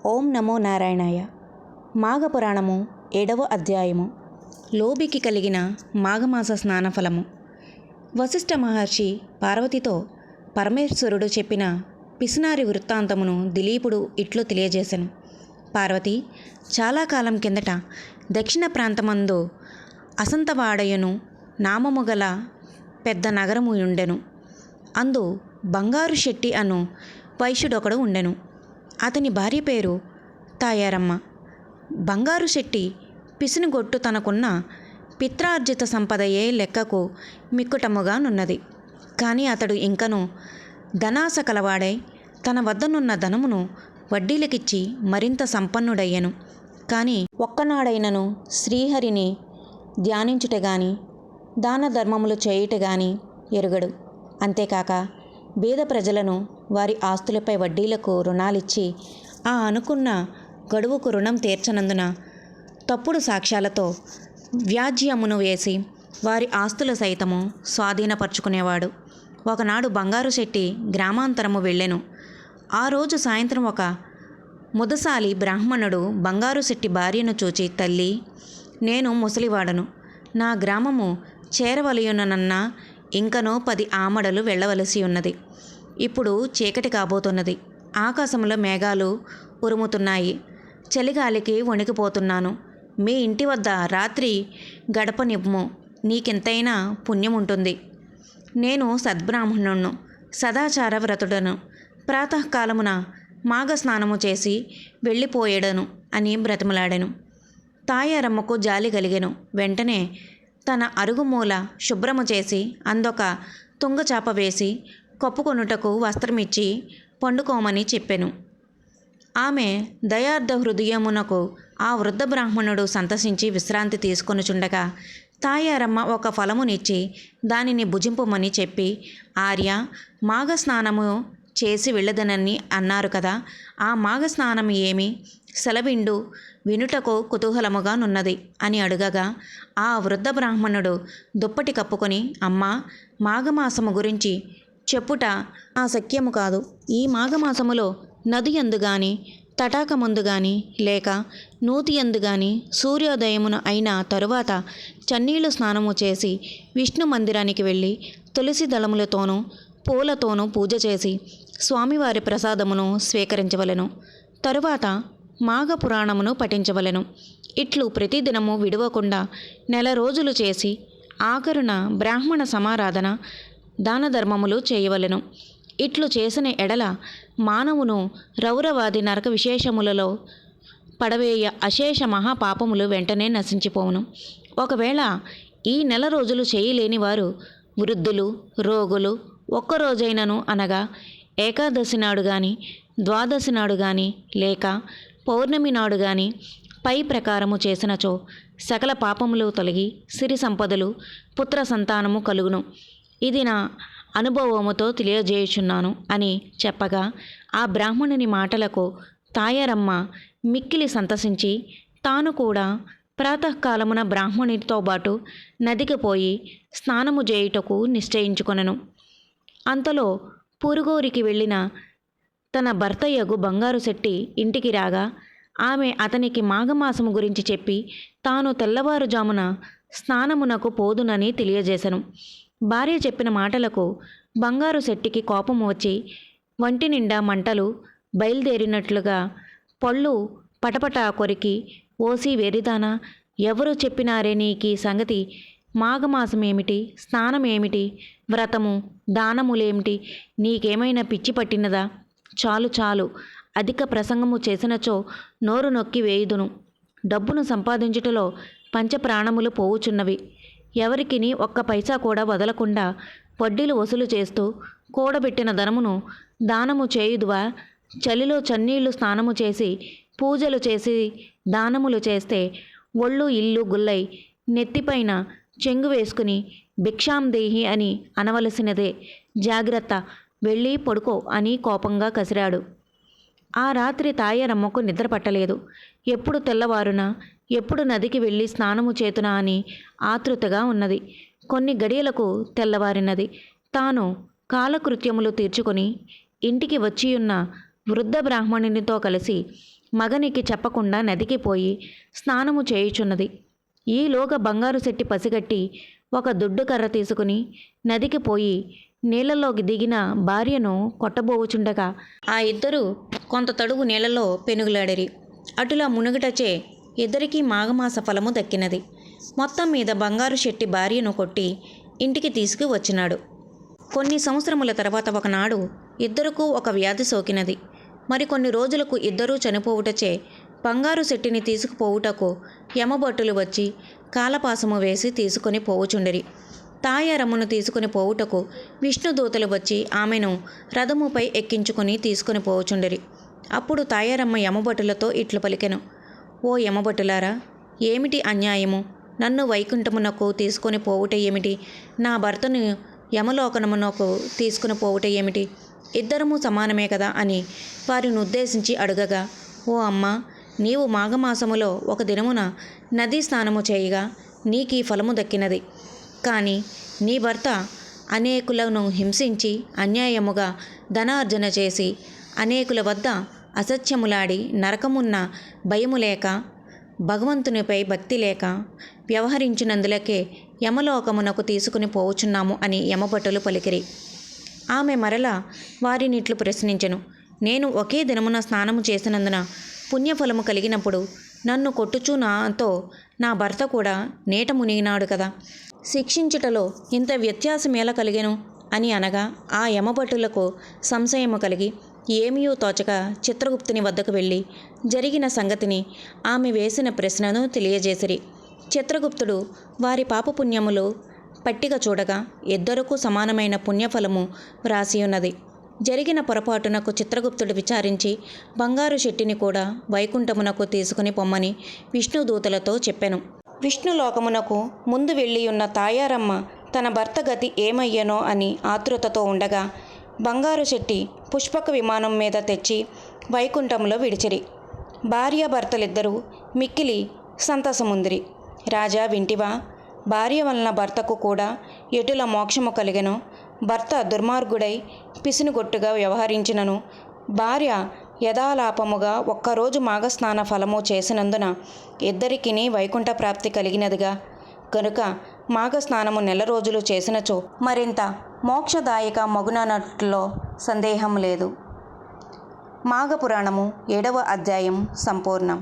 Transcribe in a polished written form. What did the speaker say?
ఓం నమో నారాయణాయ. మాఘపురాణము 7వ అధ్యాయము. లోబికి కలిగిన మాఘమాస స్నానఫలము. వశిష్ఠ మహర్షి పార్వతితో పరమేశ్వరుడు చెప్పిన పిసినారి వృత్తాంతమును దిలీపుడు ఇట్లు తెలియజేశాను. పార్వతి, చాలా కాలం కిందట దక్షిణ ప్రాంతమందు అసంతవాడయును నామము గల పెద్ద నగరము ఉండెను. అందు బంగారు శెట్టి అను వైశ్యుడొకడు ఉండెను. అతని భార్య పేరు తాయారమ్మ. బంగారు శెట్టి పిసినిగొట్టు తనకున్న పిత్రార్జిత సంపదయే లెక్కకు మిక్కుటముగానున్నది. కానీ అతడు ఇంకను ధనాస కలవాడై తన వద్దనున్న ధనమును వడ్డీలకిచ్చి మరింత సంపన్నుడయ్యను. కానీ ఒక్కనాడైనను శ్రీహరిని ధ్యానించుట గాని దాన ధర్మములు చేయుట గాని ఎరుగడు. అంతేకాక బీద ప్రజలను వారి ఆస్తులపై వడ్డీలకు రుణాలిచ్చి ఆ అనుకున్న గడువుకు రుణం తీర్చనందున తప్పుడు సాక్ష్యాలతో వ్యాజ్యమును వేసి వారి ఆస్తులు సైతము స్వాధీనపరుచుకునేవాడు. ఒకనాడు బంగారు శెట్టి గ్రామాంతరము వెళ్ళెను. ఆ రోజు సాయంత్రం ఒక ముదసాలి బ్రాహ్మణుడు బంగారు శెట్టి భార్యను చూచి, తల్లి, నేను ముసలివాడను. నా గ్రామము చేరవలయునన్నా ఇంకనూ 10 ఆమడలు వెళ్ళవలసి ఉన్నది. ఇప్పుడు చీకటి కాబోతున్నది. ఆకాశంలో మేఘాలు ఉరుముతున్నాయి. చలిగాలికి వణికిపోతున్నాను. మీ ఇంటి వద్ద రాత్రి గడపనివ్వు, నీకెంతైనా పుణ్యం ఉంటుంది. నేను సద్బ్రాహ్మణుణ్ణు, సదాచార వ్రతుడను. ప్రాతకాలమున మాఘస్నానము చేసి వెళ్ళిపోయేడను అని బ్రతిమలాడెను. తాయారమ్మకు జాలి కలిగెను. వెంటనే తన అరుగుమూల శుభ్రము చేసి అందొక తుంగచాప వేసి కప్పుకొనుటకు వస్త్రమిచ్చి పండుకోమని చెప్పెను. ఆమె దయార్థ హృదయమునకు ఆ వృద్ధ బ్రాహ్మణుడు సంతసించి విశ్రాంతి తీసుకొనుచుండగా తాయారమ్మ ఒక ఫలమునిచ్చి దానిని భుజింపమని చెప్పి, ఆర్య, మాఘస్నానము చేసి వెళ్ళదనని అన్నారు కదా, ఆ మాఘస్నానం ఏమి సెలవిండు, వినుటకు కుతూహలముగానున్నది అని అడుగగా ఆ వృద్ధ బ్రాహ్మణుడు దుప్పటి కప్పుకొని, అమ్మా, మాఘమాసము గురించి చెప్పుట ఆశక్యము కాదు. ఈ మాఘమాసములో నది యందు గాని తటాకమందు గాని లేక నూతి యందు గాని సూర్యోదయమున అయిన తరువాత చన్నీళ్లు స్నానము చేసి విష్ణు మందిరానికి వెళ్ళి తులసి దళములతోనూ పూలతోనూ పూజ చేసి స్వామివారి ప్రసాదమును స్వీకరించవలెను. తరువాత మాఘపురాణమును పఠించవలెను. ఇట్లు ప్రతిదినము విడవకుండా 1 రోజులు చేసి ఆఖరున బ్రాహ్మణ సమారాధన దాన ధర్మములు చేయవలెను. ఇట్లు చేసిన ఎడల మానవును రౌరవాది నరక విశేషములలో పడవేయ అశేష మహాపాపములు వెంటనే నశించిపోవును. ఒకవేళ ఈ 1 రోజులు చేయలేని వారు వృద్ధులు, రోగులు ఒక్కరోజైనను అనగా ఏకాదశి నాడు గాని ద్వాదశి నాడు గాని లేక పౌర్ణమి నాడు గాని పై ప్రకారము చేసినచో సకల పాపములు తొలగి సిరి సంపదలు పుత్ర సంతానము కలుగును. ఇది నా అనుభవముతో తెలియజేయుచున్నాను అని చెప్పగా ఆ బ్రాహ్మణుని మాటలకు తాయారమ్మ మిక్కిలి సంతసించి తాను కూడా ప్రాతకాలమున బ్రాహ్మణునితో పాటు నదికి పోయి స్నానము చేయుటకు నిశ్చయించుకొనెను. అంతలో పూరుగోరికి వెళ్ళిన తన భర్తయ్యగు బంగారు శెట్టి ఇంటికి రాగా ఆమె అతనికి మాఘమాసము గురించి చెప్పి తాను తెల్లవారుజామున స్నానమునకు పోదునని తెలియజేశను. భార్య చెప్పిన మాటలకు బంగారు శెట్టికి కోపము వచ్చి వంటి నిండా మంటలు బయలుదేరినట్లుగా పళ్ళు పటపటా కొరికి, ఓసి వెరిదానా, ఎవరు చెప్పినారే నీకీ సంగతి? మాఘమాసమేమిటి, స్నానమేమిటి, వ్రతము దానములేమిటి? నీకేమైనా పిచ్చి పట్టినదా? చాలు చాలు, అధిక ప్రసంగము చేసినచో నోరు నొక్కి వేయుదును. డబ్బును సంపాదించుటలో పంచప్రాణములు పోవుచున్నవి. ఎవరికిని ఒక్క పైసా కూడా వదలకుండా వడ్డీలు వసూలు చేస్తూ కూడబెట్టిన ధనమును దానము చేయుదువా? చలిలో చన్నీళ్లు స్నానము చేసి పూజలు చేసి దానములు చేస్తే ఒళ్ళు ఇల్లు గుల్లై నెత్తిపైన చెంగు వేసుకుని భిక్షాందేహి అని అనవలసినదే. జాగ్రత్త, వెళ్ళి పడుకో అని కోపంగా కసిరాడు. ఆ రాత్రి తాయారమ్మకు నిద్ర పట్టలేదు. ఎప్పుడు తెల్లవారునా, ఎప్పుడు నదికి వెళ్ళి స్నానము చేతునా అని ఆతృతగా ఉన్నది. కొన్ని గడియలకు తెల్లవారినది. తాను కాలకృత్యములు తీర్చుకొని ఇంటికి వచ్చియున్న వృద్ధ బ్రాహ్మణునితో కలిసి మగనికి చెప్పకుండా నదికి పోయి స్నానము చేయుచున్నది. ఈలోగా బంగారు శెట్టి పసిగట్టి ఒక దుడ్డు కర్ర తీసుకుని నదికి పోయి నీళ్ళలోకి దిగిన భార్యను కొట్టబోవుచుండగా ఆ ఇద్దరు కొంత తడుగు నీళ్ళలో పెనుగులాడిరి. అటులా మునుగుటచే ఇద్దరికీ మాఘమాస ఫలము దక్కినది. మొత్తం మీద బంగారు శెట్టి భార్యను కొట్టి ఇంటికి తీసుకువచ్చినాడు. కొన్ని సంవత్సరముల తర్వాత ఒకనాడు ఇద్దరుకు ఒక వ్యాధి సోకినది. మరికొన్ని రోజులకు ఇద్దరూ చనిపోవుటచే బంగారు శెట్టిని తీసుకుపోవుటకు యమభటులు వచ్చి కాలపాసము వేసి తీసుకొని పోవుచుండిరి. తాయారమ్మను తీసుకుని పోవుటకు విష్ణుదూతలు వచ్చి ఆమెను రథముపై ఎక్కించుకొని తీసుకొని పోవుచుండిరి. అప్పుడు తాయారమ్మ యమభటులతో ఇట్లు పలికెను. ఓ యమభటులారా, ఏమిటి అన్యాయము? నన్ను వైకుంఠమునకు తీసుకొని పోవుట ఏమిటి? నా భర్తను యమలోకనమునకు తీసుకుని పోవుట ఏమిటి? ఇద్దరము సమానమే కదా అని వారిని ఉద్దేశించి అడుగగా, ఓ అమ్మ, నీవు మాఘమాసములో ఒక దినమున నదీ స్నానము చేయగా నీకీ ఫలము దక్కినది. కానీ నీ భర్త అనేకులను హింసించి అన్యాయముగా ధనార్జన చేసి అనేకుల వద్ద అసత్యములాడి నరకమున్న భయము లేక భగవంతునిపై భక్తి లేక వ్యవహరించినందులకే యమలోకమునకు తీసుకుని పోవుచున్నాము అని యమభటులు పలికిరి. ఆమె మరలా వారినిట్లు ప్రశ్నించెను. నేను ఒకే దినమున స్నానము చేసినందున పుణ్యఫలము కలిగినప్పుడు నన్ను కొట్టుచు నాతో నా భర్త కూడా నీట మునిగినాడు కదా, శిక్షించుటలో ఇంత వ్యత్యాసం ఎలా కలిగెను అని అనగా ఆ యమభటులకు సంశయము కలిగి ఏమీయూ తోచక చిత్రగుప్తుని వద్దకు వెళ్ళి జరిగిన సంగతిని ఆమె వేసిన ప్రశ్నను తెలియజేసిరి. చిత్రగుప్తుడు వారి పాపపుణ్యములు పట్టిక చూడగా ఇద్దరుకు సమానమైన పుణ్యఫలము వ్రాసియున్నది. జరిగిన పొరపాటునకు చిత్రగుప్తుడు విచారించి బంగారు శెట్టిని కూడా వైకుంఠమునకు తీసుకుని పొమ్మని విష్ణుదూతలతో చెప్పెను. విష్ణులోకమునకు ముందు వెళ్ళియున్న తాయారమ్మ తన భర్త గతి ఏమయ్యనో అని ఆతృతతో ఉండగా బంగారు శెట్టి పుష్పక విమానం మీద తెచ్చి వైకుంఠంలో విడిచిరి. భార్యాభర్తలిద్దరూ మిక్కిలి సంతసముందిరి. రాజా వింటివా? భార్య వలన భర్తకు కూడా ఎటుల మోక్షము కలిగెనో, భర్త దుర్మార్గుడై పిసినుగొట్టుగా వ్యవహరించినను భార్య యథాలాపముగా ఒక్కరోజు మాఘస్నాన ఫలము చేసినందున ఇద్దరికిని వైకుంఠ ప్రాప్తి కలిగినదిగా. కనుక మాఘస్నానము 9 రోజులు చేసినచో మరింత మోక్షదాయక మగునట్లో సందేహం లేదు. మాఘపురాణము 7వ అధ్యాయం సంపూర్ణం.